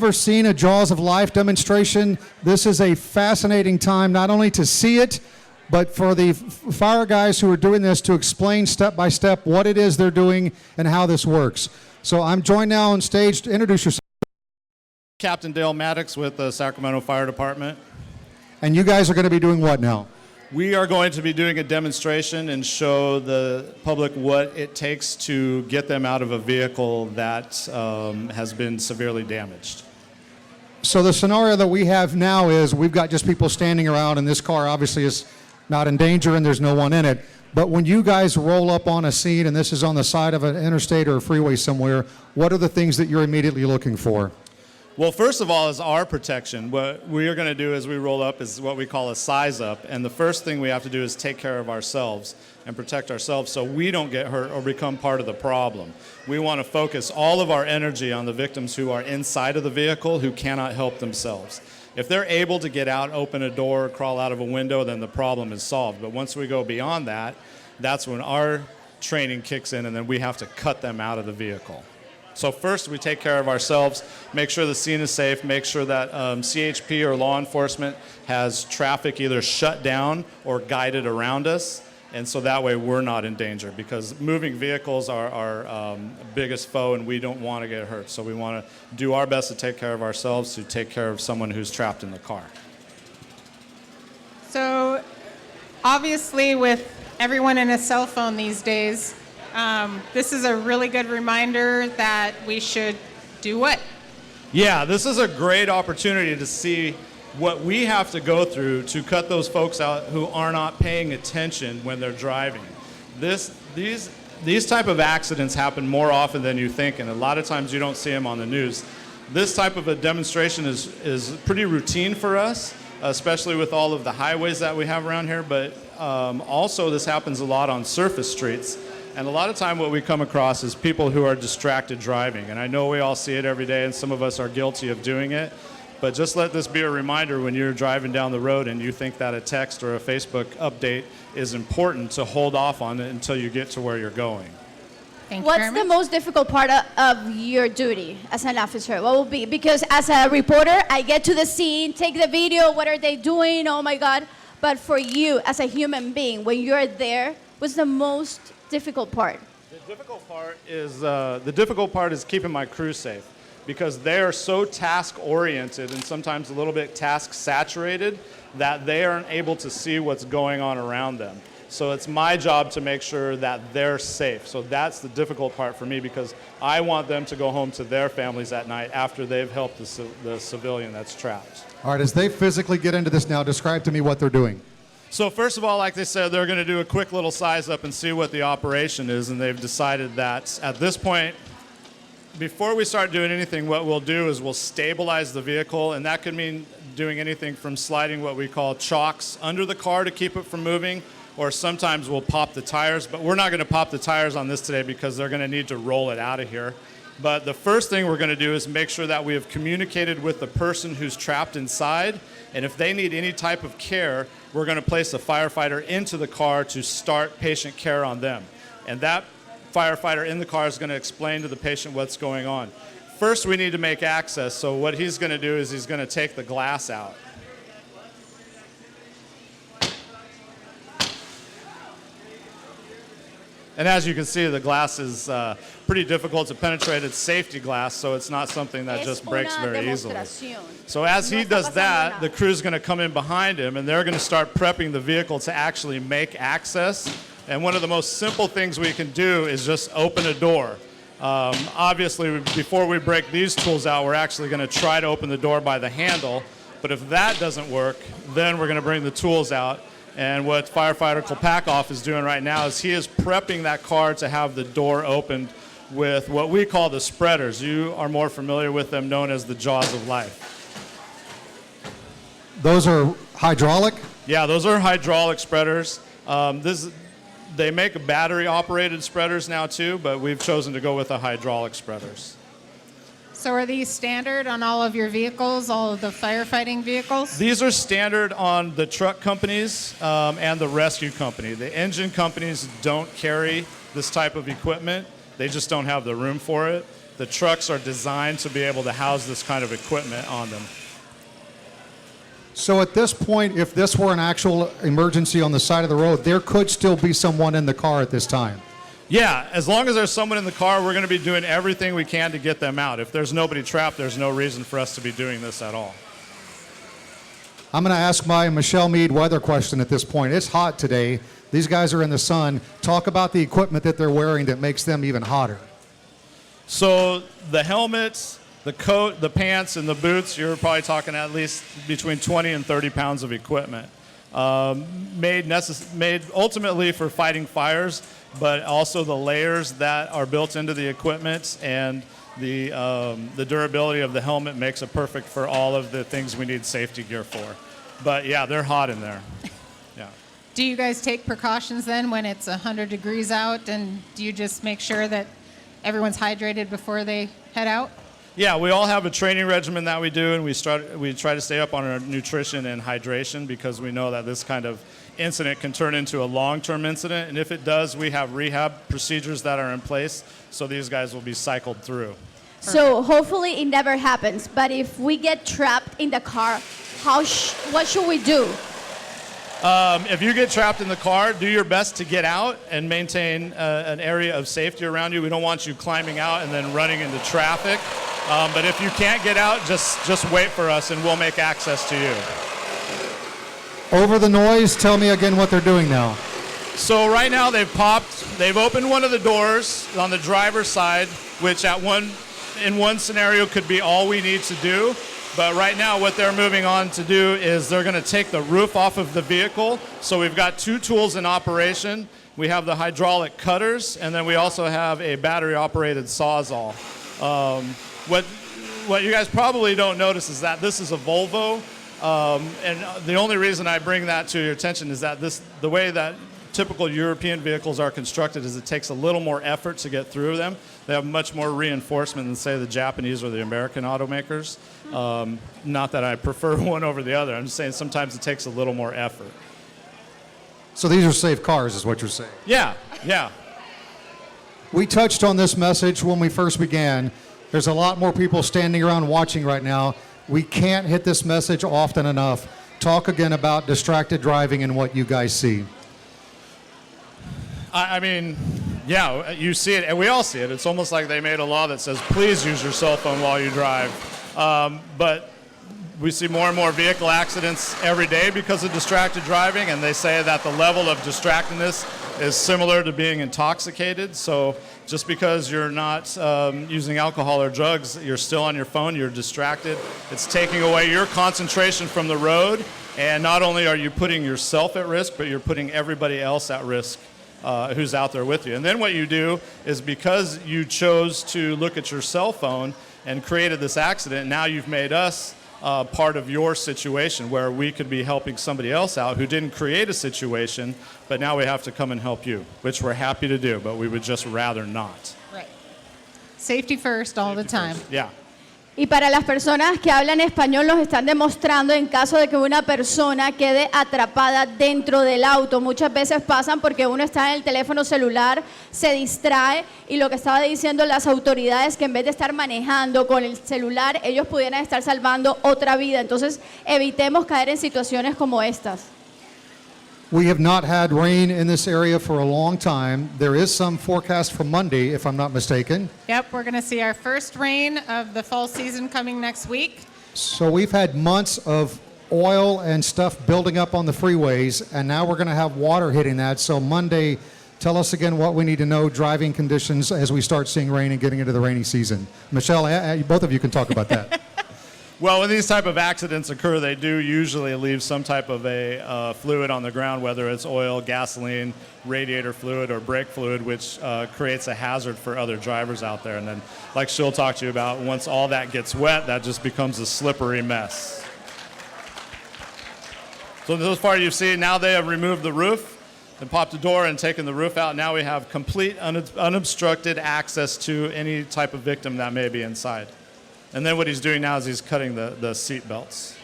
Ever seen a Jaws of Life demonstration? This is a fascinating time, not only to see it, but for the fire guys who are doing this to explain step by step what it is they're doing and how this works. So I'm joined now on stage to introduce yourself. Captain Dale Maddox with the Sacramento Fire Department. And you guys are going to be doing what now? We are going to be doing a demonstration and show the public what it takes to get them out of a vehicle that has been severely damaged. So the scenario that we have now is we've got just people standing around, and this car obviously is not in danger and there's no one in it. But when you guys roll up on a scene and this is on the side of an interstate or a freeway somewhere, what are the things that you're immediately looking for? Well, first of all is our protection. What we are going to do as we roll up is what we call a size up. And the first thing we have to do is take care of ourselves and protect ourselves so we don't get hurt or become part of the problem. We want to focus all of our energy on the victims who are inside of the vehicle who cannot help themselves. If they're able to get out, open a door, crawl out of a window, then the problem is solved. But once we go beyond that, that's when our training kicks in and then we have to cut them out of the vehicle. So first we take care of ourselves, make sure the scene is safe, make sure that CHP or law enforcement has traffic either shut down or guided around us, and so that way we're not in danger, because moving vehicles are our biggest foe and we don't want to get hurt. So we want to do our best to take care of ourselves, to take care of someone who's trapped in the car. So obviously with everyone in a cell phone these days, this is a really good reminder that we should do what? Yeah, this is a great opportunity to see what we have to go through to cut those folks out who are not paying attention when they're driving. These type of accidents happen more often than you think, and a lot of times you don't see them on the news. This type of a demonstration is pretty routine for us, especially with all of the highways that we have around here, but also this happens a lot on surface streets. And a lot of time what we come across is people who are distracted driving. And I know we all see it every day and some of us are guilty of doing it. But just let this be a reminder when you're driving down the road and you think that a text or a Facebook update is important to hold off on it until you get to where you're going. Thank you What's very the much. most difficult part of your duty as an officer? What will be? Because as a reporter, I get to the scene, take the video, what are they doing? Oh my God. But for you as a human being, when you're there, what's the most difficult part? The difficult part is keeping my crew safe, because they are so task oriented and sometimes a little bit task saturated that they aren't able to see what's going on around them. So it's my job to make sure that they're safe. So that's the difficult part for me, because I want them to go home to their families at night after they've helped the civilian that's trapped. All right, as they physically get into this now, describe to me what they're doing. So first of all, like they said, they're going to do a quick little size up and see what the operation is, and they've decided that at this point, before we start doing anything, what we'll do is we'll stabilize the vehicle, and that could mean doing anything from sliding what we call chocks under the car to keep it from moving, or sometimes we'll pop the tires, but we're not going to pop the tires on this today because they're going to need to roll it out of here. But the first thing we're going to do is make sure that we have communicated with the person who's trapped inside, and if they need any type of care, we're going to place a firefighter into the car to start patient care on them. And that firefighter in the car is going to explain to the patient what's going on. First, we need to make access, so what he's going to do is he's going to take the glass out. And as you can see, the glass is pretty difficult to penetrate. It's safety glass, so it's not something that just breaks very easily. So as he does that, the crew's going to come in behind him, and they're going to start prepping the vehicle to actually make access. And one of the most simple things we can do is just open a door. Obviously, before we break these tools out, we're actually going to try to open the door by the handle. But if that doesn't work, then we're going to bring the tools out. And what firefighter Kolpakoff is doing right now is he is prepping that car to have the door opened with what we call the spreaders. You are more familiar with them, known as the Jaws of Life. Those are hydraulic? Yeah, those are hydraulic spreaders. They make battery-operated spreaders now too, but we've chosen to go with the hydraulic spreaders. So are these standard on all of your vehicles, all of the firefighting vehicles? These are standard on the truck companies and the rescue company. The engine companies don't carry this type of equipment. They just don't have the room for it. the trucks are designed to be able to house this kind of equipment on them. So at this point, if this were an actual emergency on the side of the road, there could still be someone in the car at this time. Yeah, as long as there's someone in the car, we're going to be doing everything we can to get them out. If there's nobody trapped, there's no reason for us to be doing this at all. I'm going to ask my Michelle Mead weather question at this point. It's hot today. These guys are in the sun. Talk about the equipment that they're wearing that makes them even hotter. So the helmets, the coat, the pants, and the boots, you're probably talking at least between 20 and 30 pounds of equipment. Made ultimately for fighting fires, but also the layers that are built into the equipment and the durability of the helmet makes it perfect for all of the things we need safety gear for. But yeah, they're hot in there. Yeah. Do you guys take precautions then when it's 100 degrees out, and do you just make sure that everyone's hydrated before they head out? Yeah, we all have a training regimen that we do, and we try to stay up on our nutrition and hydration because we know that this kind of incident can turn into a long-term incident, and if it does, we have rehab procedures that are in place, so these guys will be cycled through. So hopefully it never happens. But if we get trapped in the car, what should we do? If you get trapped in the car, do your best to get out and maintain an area of safety around you. We don't want you climbing out and then running into traffic. But if you can't get out, just wait for us and we'll make access to you. Over the noise, tell me again what they're doing now. So right now they've opened one of the doors on the driver's side, which in one scenario could be all we need to do. But right now what they're moving on to do is they're going to take the roof off of the vehicle. So we've got two tools in operation. We have the hydraulic cutters, and then we also have a battery-operated Sawzall. What you guys probably don't notice is that this is a Volvo, and the only reason I bring that to your attention is that the way that typical European vehicles are constructed is it takes a little more effort to get through them. They have much more reinforcement than, say, the Japanese or the American automakers. Not that I prefer one over the other. I'm just saying sometimes it takes a little more effort. So these are safe cars, is what you're saying. Yeah. We touched on this message when we first began. There's a lot more people standing around watching right now. We can't hit this message often enough. Talk again about distracted driving and what you guys see. I mean, yeah, you see it, and we all see it. It's almost like they made a law that says, please use your cell phone while you drive. But we see more and more vehicle accidents every day because of distracted driving, and they say that the level of distractedness is similar to being intoxicated. So just because you're not using alcohol or drugs, you're still on your phone, you're distracted. It's taking away your concentration from the road, and not only are you putting yourself at risk, but you're putting everybody else at risk who's out there with you. And then what you do is, because you chose to look at your cell phone and created this accident, now you've made us part of your situation where we could be helping somebody else out who didn't create a situation, but now we have to come and help you, which we're happy to do, but we would just rather not. Right. Safety first all the time. Yeah. Y para las personas que hablan español, los están demostrando en caso de que una persona quede atrapada dentro del auto. Muchas veces pasan porque uno está en el teléfono celular, se distrae, y lo que estaba diciendo las autoridades, que en vez de estar manejando con el celular, ellos pudieran estar salvando otra vida. Entonces, evitemos caer en situaciones como estas. We have not had rain in this area for a long time. There is some forecast for Monday, if I'm not mistaken. Yep, we're going to see our first rain of the fall season coming next week. So we've had months of oil and stuff building up on the freeways, and now we're going to have water hitting that. So Monday, tell us again what we need to know, driving conditions as we start seeing rain and getting into the rainy season. Michelle, both of you can talk about that. Well, when these type of accidents occur, they do usually leave some type of a fluid on the ground, whether it's oil, gasoline, radiator fluid, or brake fluid, which creates a hazard for other drivers out there. And then, like she'll talk to you about, once all that gets wet, that just becomes a slippery mess. So thus far you've seen, now they have removed the roof and popped the door and taken the roof out. Now we have complete unobstructed access to any type of victim that may be inside. And then what he's doing now is he's cutting the seat belts.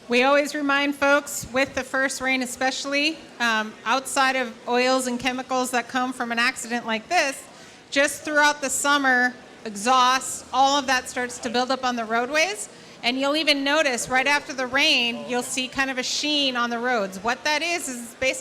We always remind folks, with the first rain especially, outside of oils and chemicals that come from an accident like this, just throughout the summer, exhaust, all of that starts to build up on the roadways. And you'll even notice right after the rain, you'll see kind of a sheen on the roads. What that is basically